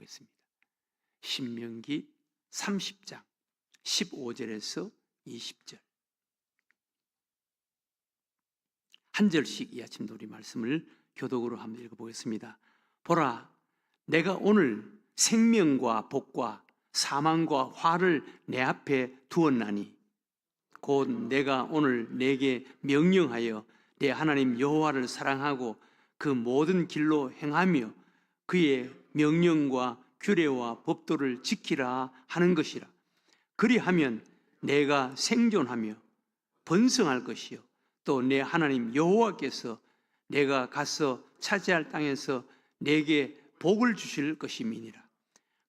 보겠습니다. 신명기 30장 15절에서 20절. 한 절씩 이 아침도 우리 말씀을 교독으로 한번 읽어보겠습니다. 보라, 내가 오늘 생명과 복과 사망과 화를 내 앞에 두었나니 곧 내가 오늘 내게 명령하여 내 하나님 여호와를 사랑하고 그 모든 길로 행하며 그의 명령과 규례와 법도를 지키라 하는 것이라. 그리하면 내가 생존하며 번성할 것이요 또 내 하나님 여호와께서 내가 가서 차지할 땅에서 내게 복을 주실 것임이니라.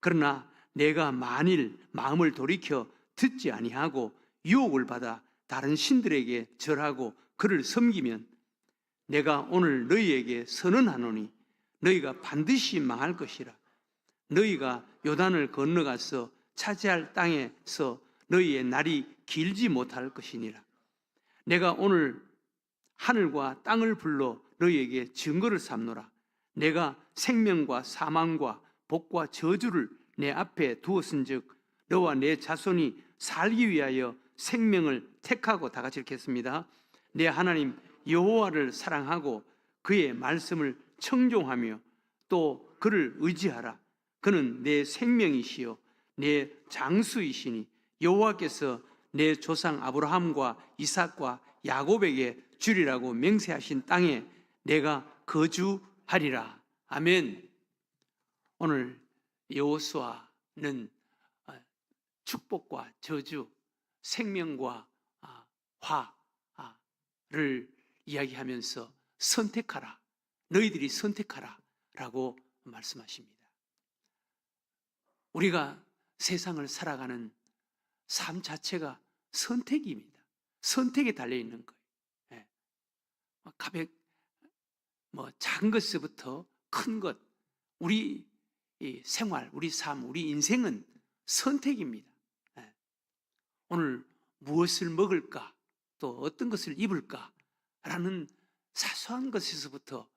그러나 내가 만일 마음을 돌이켜 듣지 아니하고 유혹을 받아 다른 신들에게 절하고 그를 섬기면 내가 오늘 너희에게 선언하노니 너희가 반드시 망할 것이라. 너희가 요단을 건너가서 차지할 땅에서 너희의 날이 길지 못할 것이니라. 내가 오늘 하늘과 땅을 불러 너희에게 증거를 삼노라. 내가 생명과 사망과 복과 저주를 내 앞에 두었은즉 너와 내 자손이 살기 위하여 생명을 택하고, 다 같이 읽겠습니다. 내 하나님 여호와를 사랑하고 그의 말씀을 청종하며 또 그를 의지하라. 그는 내 생명이시요 내 장수이시니 여호와께서 내 조상 아브라함과 이삭과 야곱에게 주리라고 맹세하신 땅에 내가 거주하리라. 아멘. 오늘 여호수아는 축복과 저주, 생명과 화를 이야기하면서 선택하라, 너희들이 선택하라 라고 말씀하십니다. 우리가 세상을 살아가는 삶 자체가 선택입니다. 선택에 달려있는 거예요. 가백, 작은 것부터 큰 것, 우리 생활, 우리 삶, 우리 인생은 선택입니다. 오늘 무엇을 먹을까, 또 어떤 것을 입을까 라는 사소한 것에서부터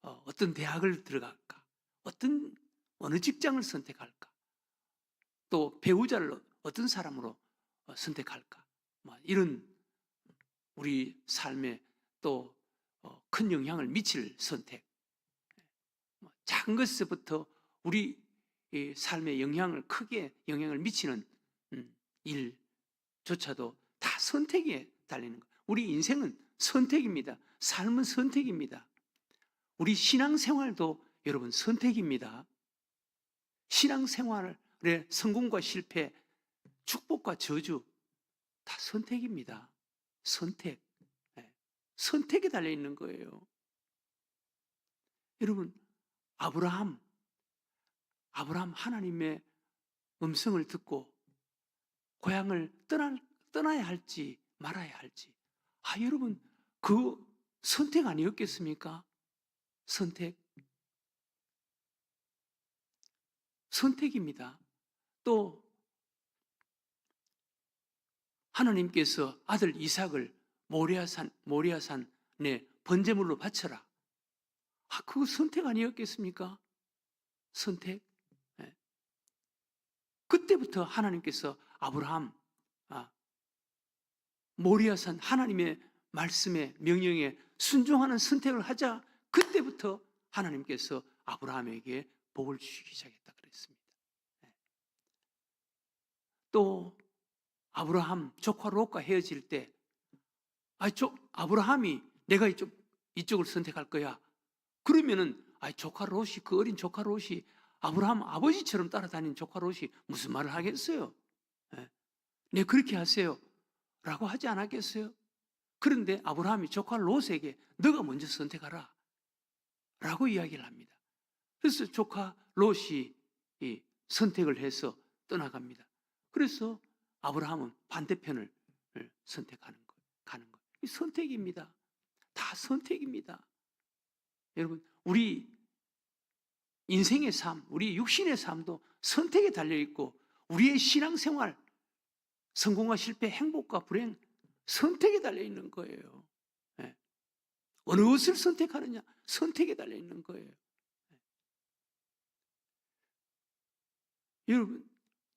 어떤 대학을 들어갈까, 어느 직장을 선택할까, 또 배우자를 어떤 사람으로 선택할까, 이런 우리 삶에 또 큰 영향을 미칠 선택, 작은 것에서부터 우리 삶에 크게 영향을 미치는 일조차도 다 선택에 달리는 거예요. 우리 인생은 선택입니다. 삶은 선택입니다. 우리 신앙생활도 여러분 선택입니다. 신앙생활의 성공과 실패, 축복과 저주 다 선택입니다. 선택. 선택에 달려있는 거예요. 여러분, 아브라함 하나님의 음성을 듣고 고향을 떠나야 할지 말아야 할지, 여러분, 그 선택 아니었겠습니까? 선택입니다. 또 하나님께서 아들 이삭을 모리아산에 번제물로 바쳐라. 그거 선택 아니었겠습니까? 선택. 그때부터 하나님께서 아브라함, 모리아산 하나님의 말씀에, 명령에 순종하는 선택을 하자. 그때부터 하나님께서 아브라함에게 복을 주시기 시작했다 그랬습니다. 또 아브라함 조카 롯과 헤어질 때 아브라함이 내가 이쪽을 선택할 거야. 그러면은 조카 롯이, 그 어린 조카 롯이 아브라함 아버지처럼 따라다니는 조카 롯이 무슨 말을 하겠어요? 네, 그렇게 하세요 라고 하지 않았겠어요? 그런데 아브라함이 조카 롯에게 너가 먼저 선택하라 라고 이야기를 합니다. 그래서 조카 롯이 선택을 해서 떠나갑니다. 그래서 아브라함은 반대편을 선택하는 거예요. 가는 거예요. 이 선택입니다. 다 선택입니다. 여러분, 우리 인생의 삶, 우리 육신의 삶도 선택에 달려있고, 우리의 신앙생활, 성공과 실패, 행복과 불행, 선택에 달려있는 거예요. 어느 것을 선택하느냐, 선택에 달려있는 거예요. 여러분,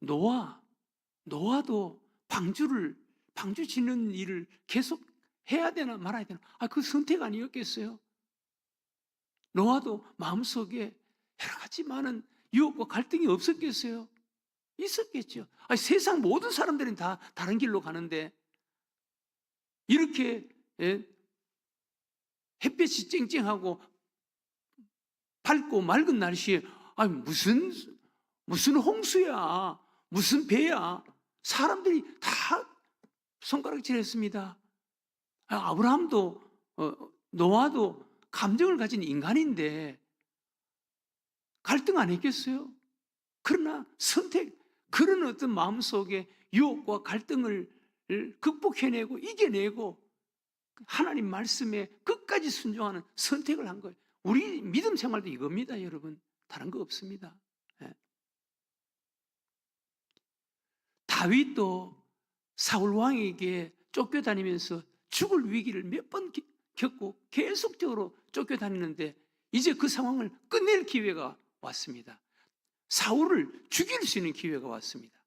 노아도 방주 짓는 일을 계속 해야 되나 말아야 되나? 그 선택 아니었겠어요? 노아도 마음속에 여러 가지 많은 유혹과 갈등이 없었겠어요? 있었겠죠. 세상 모든 사람들은 다 다른 길로 가는데 이렇게 햇볕이 쨍쨍하고 밝고 맑은 날씨에 무슨 홍수야, 무슨 배야. 사람들이 다 손가락질했습니다. 아브라함도 노아도 감정을 가진 인간인데 갈등 안 했겠어요? 그러나 그런 어떤 마음속에 유혹과 갈등을 극복해내고 이겨내고 하나님 말씀에 끝까지 순종하는 선택을 한 거예요. 우리 믿음 생활도 이겁니다, 여러분. 다른 거 없습니다. 다윗도 사울 왕에게 쫓겨다니면서 죽을 위기를 몇 번 겪고 계속적으로 쫓겨다니는데 이제 그 상황을 끝낼 기회가 왔습니다. 사울을 죽일 수 있는 기회가 왔습니다.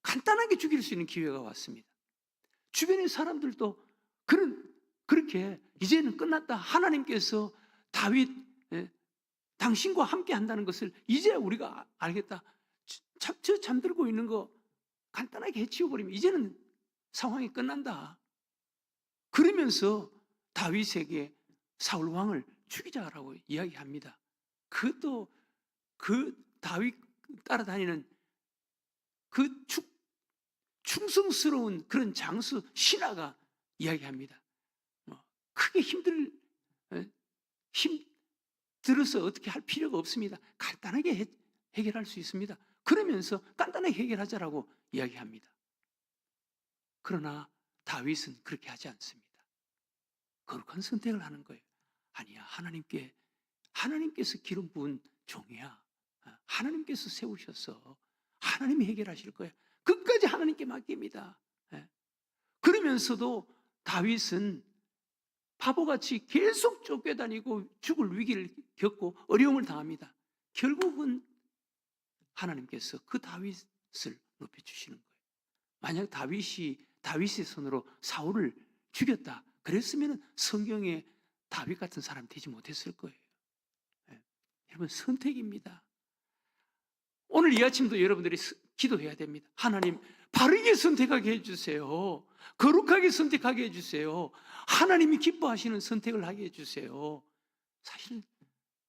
간단하게 죽일 수 있는 기회가 왔습니다. 주변의 사람들도 그렇게 이제는 끝났다. 하나님께서 다윗 당신과 함께 한다는 것을 이제 우리가 알겠다. 저 잠들고 있는 거 간단하게 해치워버리면 이제는 상황이 끝난다. 그러면서 다윗에게 사울 왕을 죽이자라고 이야기합니다. 그것도 그 다윗 따라다니는 그 충성스러운 그런 장수 신하가 이야기합니다. 크게 힘들어서 어떻게 할 필요가 없습니다. 간단하게 해결할 수 있습니다. 그러면서 간단하게 해결하자라고 이야기합니다. 그러나 다윗은 그렇게 하지 않습니다. 거룩한 선택을 하는 거예요. 아니야, 하나님께서 기름 부은 종이야. 하나님께서 세우셔서 하나님이 해결하실 거예요. 끝까지 하나님께 맡깁니다. 그러면서도 다윗은 바보같이 계속 쫓겨다니고 죽을 위기를 겪고 어려움을 당합니다. 결국은 하나님께서 그 다윗을 높여주시는 거예요. 만약 다윗의 손으로 사울을 죽였다 그랬으면 성경에 다윗 같은 사람 되지 못했을 거예요. 여러분, 선택입니다. 오늘 이 아침도 여러분들이 기도해야 됩니다. 하나님, 바르게 선택하게 해주세요. 거룩하게 선택하게 해주세요. 하나님이 기뻐하시는 선택을 하게 해주세요. 사실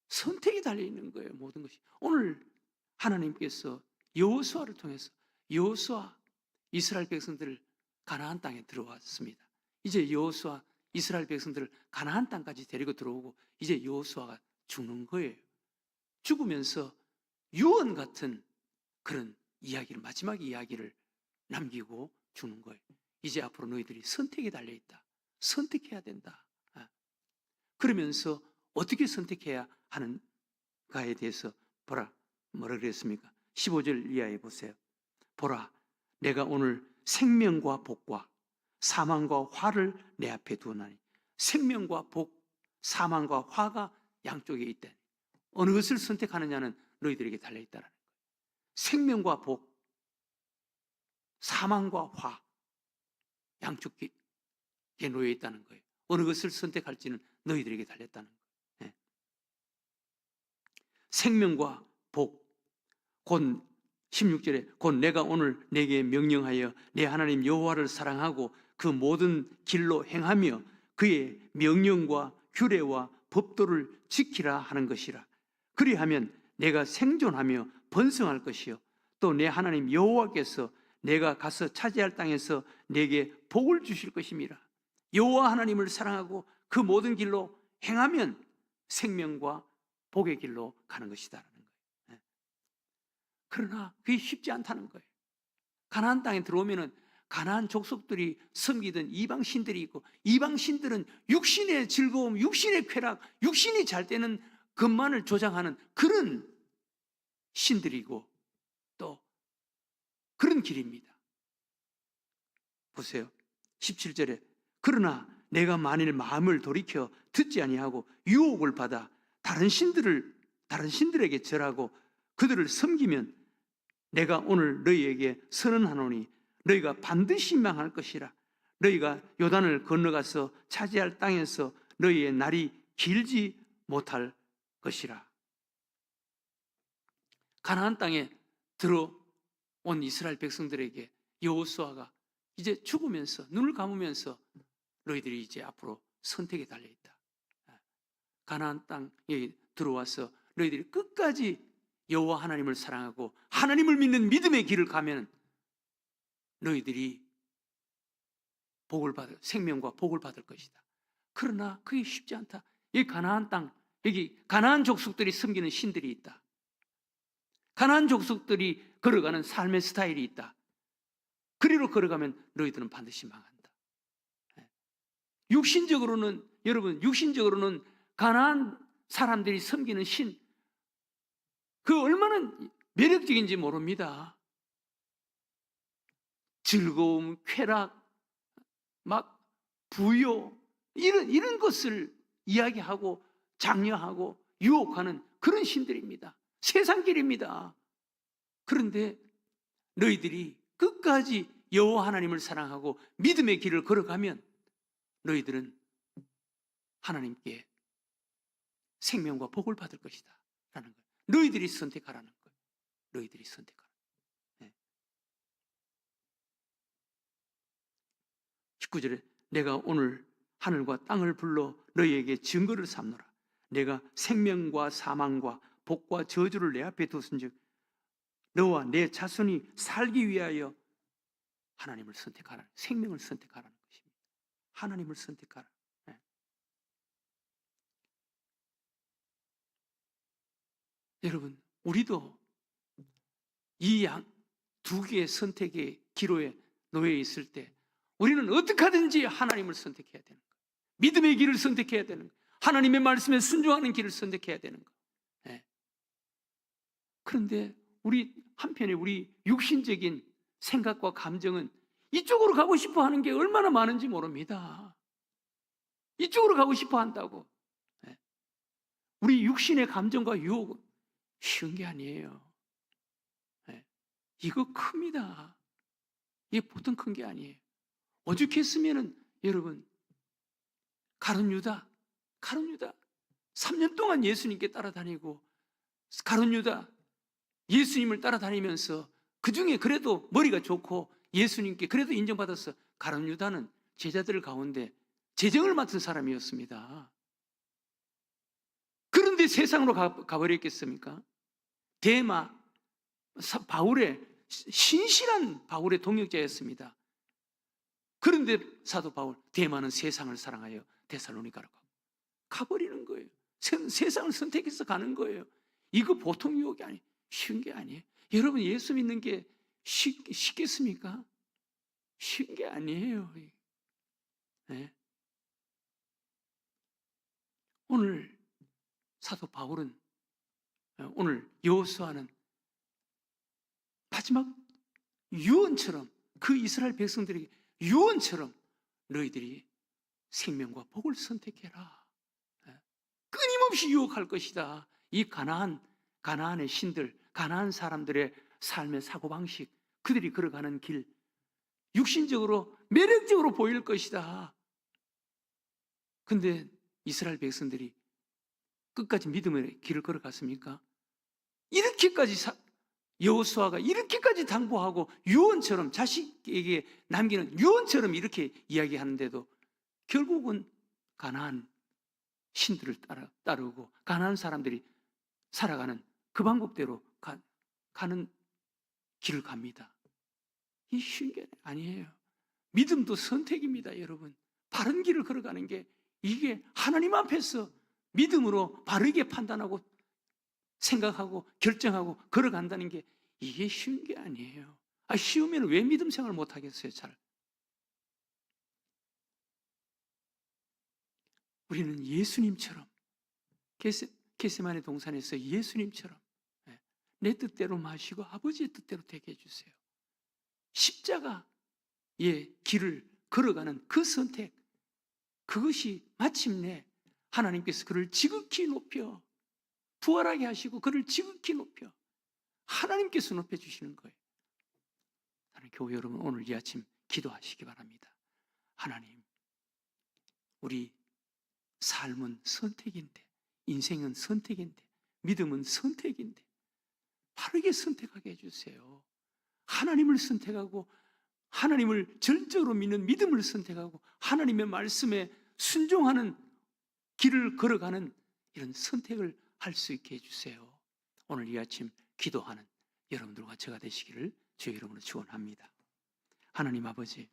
선택이 달려있는 거예요, 모든 것이. 오늘 하나님께서 여호수아를 통해서 여호수아 이스라엘 백성들을 가나안 땅에 들어왔습니다. 이제 여호수아 이스라엘 백성들을 가나안 땅까지 데리고 들어오고 이제 여호수아가 죽는 거예요. 죽으면서 유언 같은 그런 이야기를, 마지막 이야기를 남기고 죽는 거예요. 이제 앞으로 너희들이 선택에 달려있다. 선택해야 된다. 그러면서 어떻게 선택해야 하는가에 대해서 보라, 뭐라 그랬습니까? 15절 이하에 보세요. 보라, 내가 오늘 생명과 복과 사망과 화를 내 앞에 두나니. 생명과 복, 사망과 화가 양쪽에 있다. 어느 것을 선택하느냐는 너희들에게 달려있다는 거예요. 생명과 복, 사망과 화 양쪽에 놓여 있다는 거예요. 어느 것을 선택할지는 너희들에게 달렸다는 거예요. 생명과 복, 곧 16절에 곧 내가 오늘 내게 명령하여 내 하나님 여호와를 사랑하고 그 모든 길로 행하며 그의 명령과 규례와 법도를 지키라 하는 것이라. 그리하면 내가 생존하며 번성할 것이요 또 내 하나님 여호와께서 내가 가서 차지할 땅에서 내게 복을 주실 것임이라. 여호와 하나님을 사랑하고 그 모든 길로 행하면 생명과 복의 길로 가는 것이다라는 거예요. 그러나 그게 쉽지 않다는 거예요. 가나안 땅에 들어오면은 가나안 족속들이 섬기던 이방 신들이 있고, 이방 신들은 육신의 즐거움, 육신의 쾌락, 육신이 잘 되는 것만을 조장하는 그런 신들이고 또 그런 길입니다. 보세요. 17절에 그러나 내가 만일 마음을 돌이켜 듣지 아니하고 유혹을 받아 다른 신들에게 절하고 그들을 섬기면 내가 오늘 너희에게 선언하노니 너희가 반드시 망할 것이라. 너희가 요단을 건너가서 차지할 땅에서 너희의 날이 길지 못할 것이라. 가나안 땅에 들어온 이스라엘 백성들에게 여호수아가 이제 죽으면서 눈을 감으면서 너희들이 이제 앞으로 선택에 달려있다. 가나안 땅에 들어와서 너희들이 끝까지 여호와 하나님을 사랑하고 하나님을 믿는 믿음의 길을 가면 너희들이 생명과 복을 받을 것이다. 그러나 그게 쉽지 않다. 이 가나안 땅, 여기 가나안 족속들이 섬기는 신들이 있다. 가나안 족속들이 걸어가는 삶의 스타일이 있다. 그리로 걸어가면 너희들은 반드시 망한다. 육신적으로는, 여러분, 육신적으로는 가나안 사람들이 섬기는 신, 그 얼마나 매력적인지 모릅니다. 즐거움, 쾌락, 막 부요, 이런 것을 이야기하고 장려하고 유혹하는 그런 신들입니다. 세상길입니다. 그런데 너희들이 끝까지 여호와 하나님을 사랑하고 믿음의 길을 걸어가면 너희들은 하나님께 생명과 복을 받을 것이다 라는 거예요. 너희들이 선택하라는 거예요. 너희들이 선택하라. 19절에 내가 오늘 하늘과 땅을 불러 너희에게 증거를 삼노라. 내가 생명과 사망과 복과 저주를 내 앞에 두순즉 너와 내 자손이 살기 위하여 하나님을 선택하라. 생명을 선택하라는 것입니다. 하나님을 선택하라. 여러분, 우리도 이 두 개의 선택의 기로에 놓여 있을 때 우리는 어떻게 하든지 하나님을 선택해야 되는 거예요. 믿음의 길을 선택해야 되는 거예요. 하나님의 말씀에 순종하는 길을 선택해야 되는 거예요. 네. 그런데 한편에 우리 육신적인 생각과 감정은 이쪽으로 가고 싶어 하는 게 얼마나 많은지 모릅니다. 이쪽으로 가고 싶어 한다고. 네. 우리 육신의 감정과 유혹은 쉬운 게 아니에요. 네. 이거 큽니다. 이게 보통 큰 게 아니에요. 오죽했으면은 여러분, 가룟 유다 3년 동안 예수님께 따라다니고, 가룟 유다 예수님을 따라다니면서 그 중에 그래도 머리가 좋고 예수님께 그래도 인정받아서 가룟 유다는 제자들 가운데 재정을 맡은 사람이었습니다. 그런데 세상으로 가버렸겠습니까? 데마, 신실한 바울의 동역자였습니다. 그런데 사도 바울, 데마는 세상을 사랑하여 데살로니가로 가버리는 거예요. 세상을 선택해서 가는 거예요. 이거 보통 유혹이 아니에요. 쉬운 게 아니에요. 여러분, 예수 믿는 게 쉽겠습니까? 쉬운 게 아니에요. 네. 오늘 사도 바울은, 오늘 여호수아는 마지막 유언처럼, 그 이스라엘 백성들에게 유언처럼 너희들이 생명과 복을 선택해라. 끊임없이 유혹할 것이다. 이 가나안의 신들, 가나안 사람들의 삶의 사고방식, 그들이 걸어가는 길, 육신적으로 매력적으로 보일 것이다. 근데 이스라엘 백성들이 끝까지 믿음의 길을 걸어갔습니까? 이렇게까지 여호수아가 이렇게까지 당부하고 유언처럼, 자식에게 남기는 유언처럼 이렇게 이야기하는데도 결국은 가나안 신들을 따르고 가나안 사람들이 살아가는 그 방법대로 가는 길을 갑니다. 이 쉬운 게 아니에요. 믿음도 선택입니다, 여러분. 바른 길을 걸어가는 게, 이게 하나님 앞에서 믿음으로 바르게 판단하고 생각하고 결정하고 걸어간다는 게, 이게 쉬운 게 아니에요. 쉬우면 왜 믿음 생활을 못 하겠어요, 잘. 우리는 예수님처럼, 겟세마네 동산에서 예수님처럼 내 뜻대로 마시고 아버지의 뜻대로 되게 해주세요. 십자가의 길을 걸어가는 그 선택, 그것이 마침내 하나님께서 그를 지극히 높여 부활하게 하시고 그를 지극히 높여 하나님께서 높여주시는 거예요. 나는 교회 여러분 오늘 이 아침 기도하시기 바랍니다. 하나님, 우리 삶은 선택인데, 인생은 선택인데, 믿음은 선택인데 바르게 선택하게 해주세요. 하나님을 선택하고 하나님을 전적으로 믿는 믿음을 선택하고 하나님의 말씀에 순종하는 길을 걸어가는 이런 선택을 할 수 있게 해주세요. 오늘 이 아침 기도하는 여러분들과 제가 되시기를 주의 이름으로 축원합니다. 하나님 아버지,